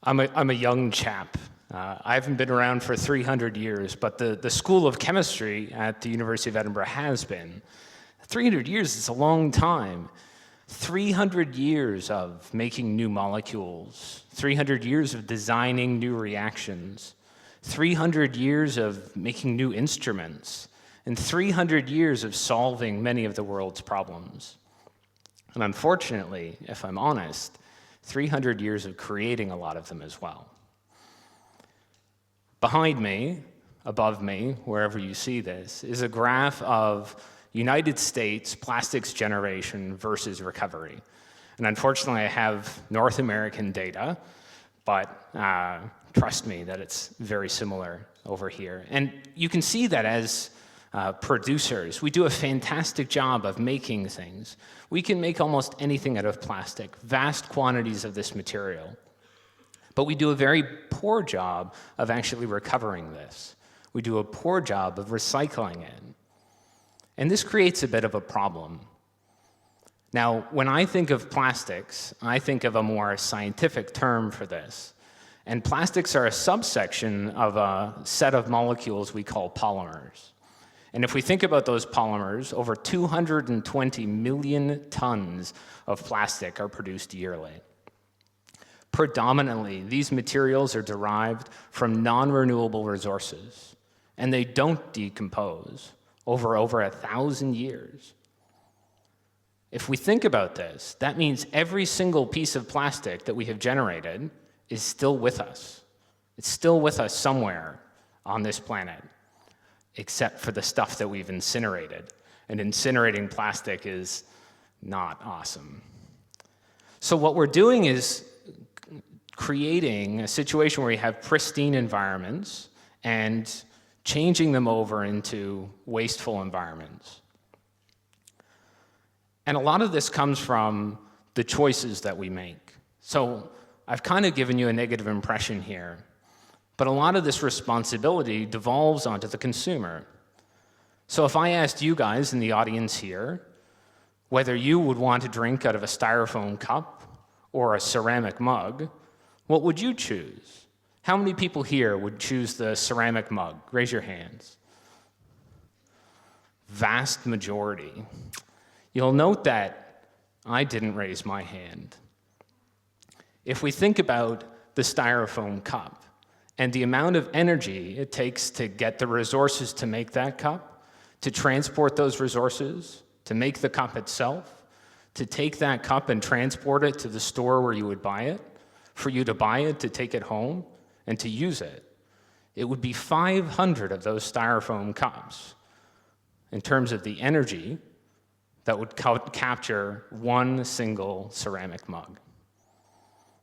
I'm a young chap. I haven't been around for 300 years, but the School of Chemistry at the University of Edinburgh has been. 300 years is a long time. 300 years of making new molecules, 300 years of designing new reactions, 300 years of making new instruments, and 300 years of solving many of the world's problems. And unfortunately, if I'm honest, 300 years of creating a lot of them as well. Behind me, above me, wherever you see this, is a graph of United States plastics generation versus recovery. And unfortunately, I have North American data, but trust me that it's very similar over here. And you can see that as producers, we do a fantastic job of making things. We can make almost anything out of plastic, vast quantities of this material. But we do a very poor job of actually recovering this. We do a poor job of recycling it. And this creates a bit of a problem. Now, when I think of plastics, I think of a more scientific term for this. And plastics are a subsection of a set of molecules we call polymers. And if we think about those polymers, over 220 million tons of plastic are produced yearly. Predominantly, these materials are derived from non-renewable resources, and they don't decompose over 1,000 years. If we think about this, that means every single piece of plastic that we have generated is still with us. It's still with us somewhere on this planet, except for the stuff that we've incinerated. And incinerating plastic is not awesome. So what we're doing is creating a situation where we have pristine environments and changing them over into wasteful environments. And a lot of this comes from the choices that we make. So I've kind of given you a negative impression here, but a lot of this responsibility devolves onto the consumer. So if I asked you guys in the audience here whether you would want to drink out of a styrofoam cup or a ceramic mug, what would you choose? How many people here would choose the ceramic mug? Raise your hands. Vast majority. You'll note that I didn't raise my hand. If we think about the styrofoam cup and the amount of energy it takes to get the resources to make that cup, to transport those resources, to make the cup itself, to take that cup and transport it to the store where you would buy it, for you to buy it, to take it home, and to use it, it would be 500 of those styrofoam cups in terms of the energy that would capture one single ceramic mug.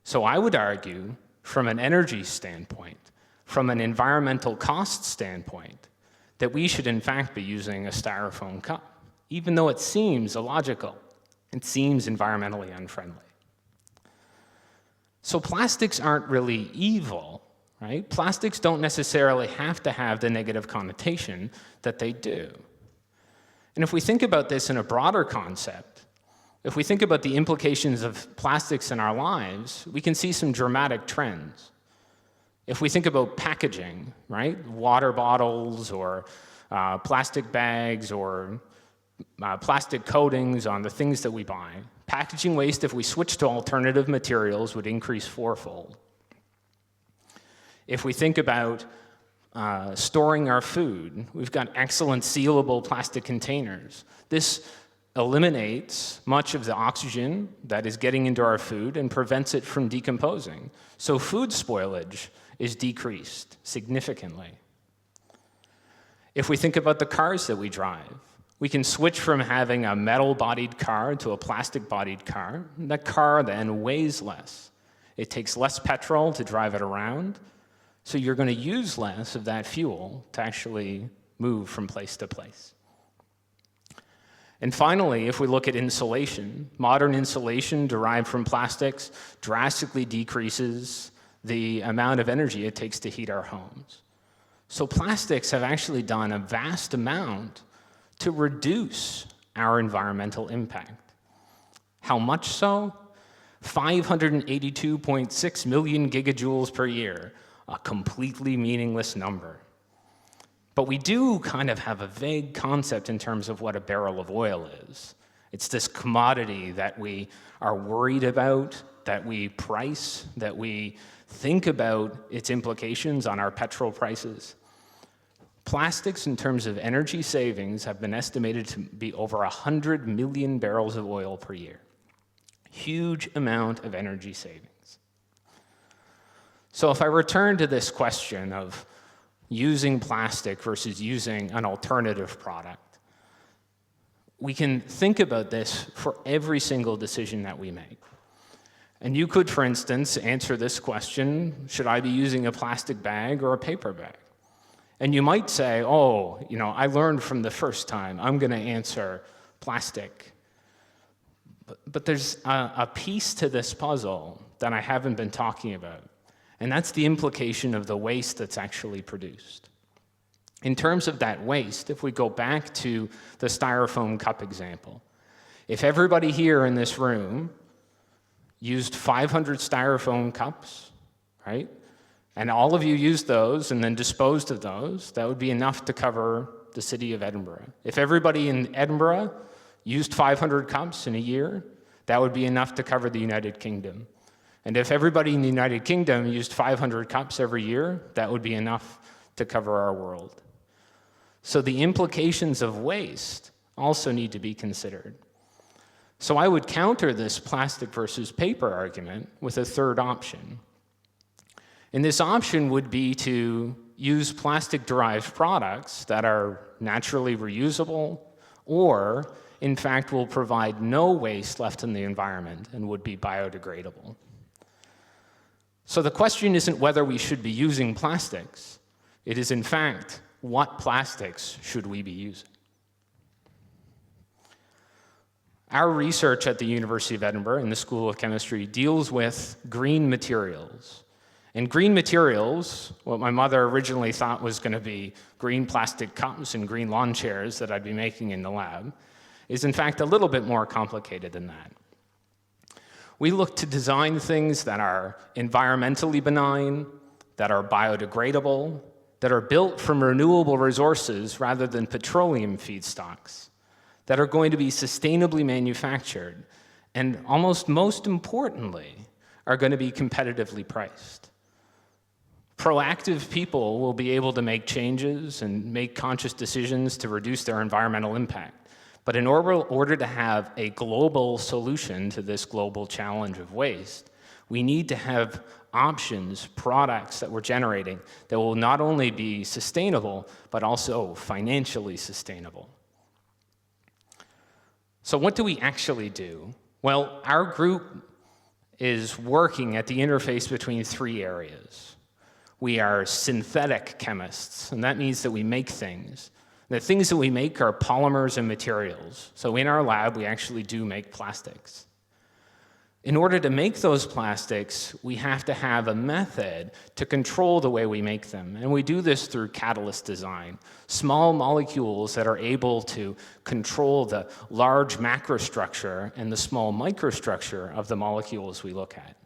So I would argue, from an energy standpoint, from an environmental cost standpoint, that we should in fact be using a styrofoam cup, even though it seems illogical, it seems environmentally unfriendly. So plastics aren't really evil, right? Plastics don't necessarily have to have the negative connotation that they do. And if we think about this in a broader concept, if we think about the implications of plastics in our lives, we can see some dramatic trends. If we think about packaging, right? Water bottles or plastic bags or plastic coatings on the things that we buy, packaging waste, if we switch to alternative materials, would increase fourfold. If we think about storing our food, we've got excellent sealable plastic containers. This eliminates much of the oxygen that is getting into our food and prevents it from decomposing. So food spoilage is decreased significantly. If we think about the cars that we drive, we can switch from having a metal-bodied car to a plastic-bodied car. That car then weighs less. It takes less petrol to drive it around, so you're going to use less of that fuel to actually move from place to place. And finally, if we look at insulation, modern insulation derived from plastics drastically decreases the amount of energy it takes to heat our homes. So plastics have actually done a vast amount to reduce our environmental impact. How much so? 582.6 million gigajoules per year, a completely meaningless number. But we do kind of have a vague concept in terms of what a barrel of oil is. It's this commodity that we are worried about, that we price, that we think about its implications on our petrol prices. Plastics, in terms of energy savings, have been estimated to be over 100 million barrels of oil per year. Huge amount of energy savings. So if I return to this question of using plastic versus using an alternative product, we can think about this for every single decision that we make. And you could, for instance, answer this question: should I be using a plastic bag or a paper bag? And you might say, oh, I learned from the first time, I'm going to answer plastic. But there's a piece to this puzzle that I haven't been talking about, and that's the implication of the waste that's actually produced. In terms of that waste, if we go back to the styrofoam cup example, if everybody here in this room used 500 styrofoam cups, right, and all of you used those and then disposed of those, that would be enough to cover the city of Edinburgh. If everybody in Edinburgh used 500 cups in a year, that would be enough to cover the United Kingdom. And if everybody in the United Kingdom used 500 cups every year, that would be enough to cover our world. So the implications of waste also need to be considered. So I would counter this plastic versus paper argument with a third option. And this option would be to use plastic-derived products that are naturally reusable, or, in fact, will provide no waste left in the environment and would be biodegradable. So the question isn't whether we should be using plastics. It is, in fact, what plastics should we be using? Our research at the University of Edinburgh in the School of Chemistry deals with green materials. And green materials, what my mother originally thought was going to be green plastic cups and green lawn chairs that I'd be making in the lab, is in fact a little bit more complicated than that. We look to design things that are environmentally benign, that are biodegradable, that are built from renewable resources rather than petroleum feedstocks, that are going to be sustainably manufactured, and almost most importantly, are going to be competitively priced. Proactive people will be able to make changes and make conscious decisions to reduce their environmental impact. But in order to have a global solution to this global challenge of waste, we need to have options, products that we're generating that will not only be sustainable, but also financially sustainable. So what do we actually do? Well, our group is working at the interface between three areas. We are synthetic chemists, and that means that we make things. The things that we make are polymers and materials. So in our lab, we actually do make plastics. In order to make those plastics, we have to have a method to control the way we make them. And we do this through catalyst design, small molecules that are able to control the large macrostructure and the small microstructure of the molecules we look at.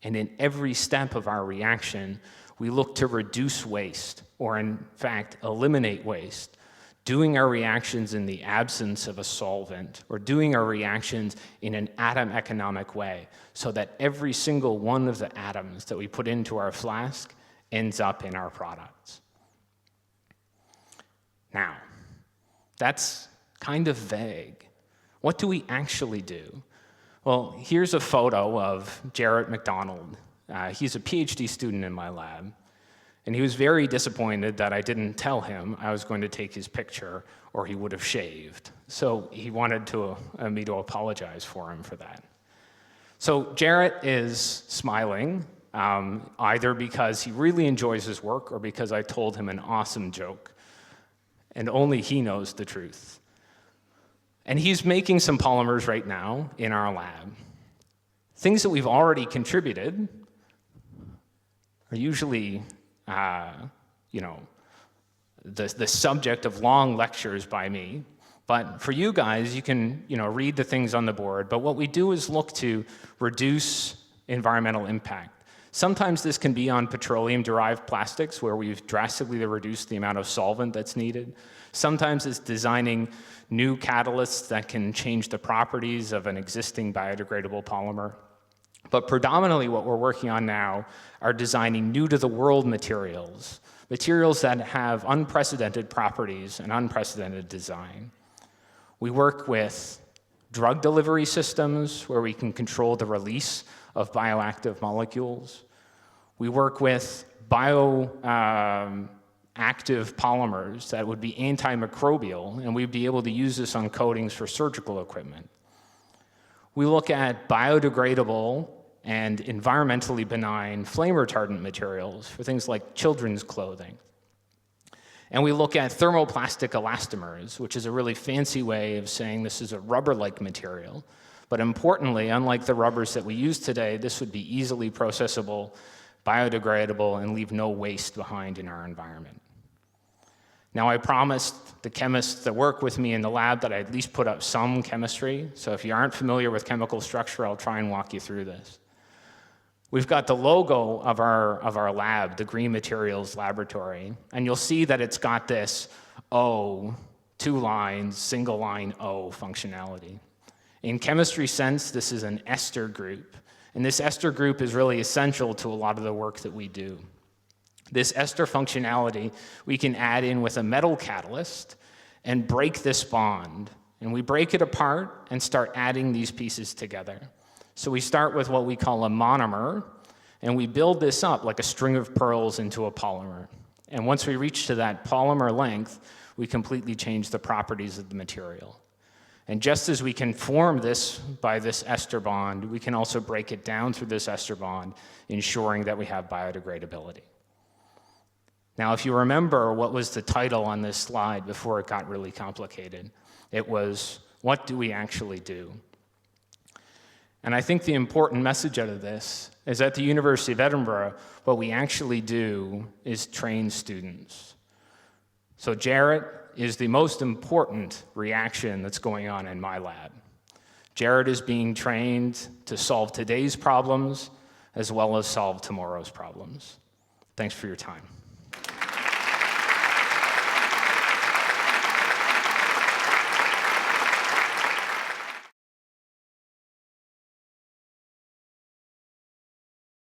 And in every step of our reaction, we look to reduce waste, or in fact, eliminate waste, doing our reactions in the absence of a solvent, or doing our reactions in an atom-economic way, so that every single one of the atoms that we put into our flask ends up in our products. Now, that's kind of vague. What do we actually do? Well, here's a photo of Jarrett McDonald. He's a PhD student in my lab. And he was very disappointed that I didn't tell him I was going to take his picture, or he would have shaved. So he wanted me to apologize for him for that. So Jarrett is smiling, either because he really enjoys his work or because I told him an awesome joke. And only he knows the truth. And he's making some polymers right now in our lab. Things that we've already contributed are usually the subject of long lectures by me, But for you guys, you can read the things on the board, but what we do is look to reduce environmental impact. Sometimes this can be on petroleum-derived plastics, where we've drastically reduced the amount of solvent that's needed. Sometimes it's designing new catalysts that can change the properties of an existing biodegradable polymer. But predominantly what we're working on now are designing new-to-the-world materials, materials that have unprecedented properties and unprecedented design. We work with drug delivery systems where we can control the release of bioactive molecules. We work with bioactive polymers that would be antimicrobial, and we'd be able to use this on coatings for surgical equipment. We look at biodegradable and environmentally benign flame retardant materials for things like children's clothing. And we look at thermoplastic elastomers, which is a really fancy way of saying this is a rubber-like material. But importantly, unlike the rubbers that we use today, this would be easily processable, biodegradable, and leave no waste behind in our environment. Now, I promised the chemists that work with me in the lab that I'd at least put up some chemistry. So if you aren't familiar with chemical structure, I'll try and walk you through this. We've got the logo of our lab, the Green Materials Laboratory, and you'll see that it's got this O, 2 lines, single line O functionality. In chemistry sense, this is an ester group, and this ester group is really essential to a lot of the work that we do. This ester functionality we can add in with a metal catalyst and break this bond, and we break it apart and start adding these pieces together. So we start with what we call a monomer, and we build this up like a string of pearls into a polymer. And once we reach to that polymer length, we completely change the properties of the material. And just as we can form this by this ester bond, we can also break it down through this ester bond, ensuring that we have biodegradability. Now, if you remember what was the title on this slide before it got really complicated, it was, what do we actually do? And I think the important message out of this is at the University of Edinburgh, what we actually do is train students. So Jarrett is the most important reaction that's going on in my lab. Jarrett is being trained to solve today's problems as well as solve tomorrow's problems. Thanks for your time.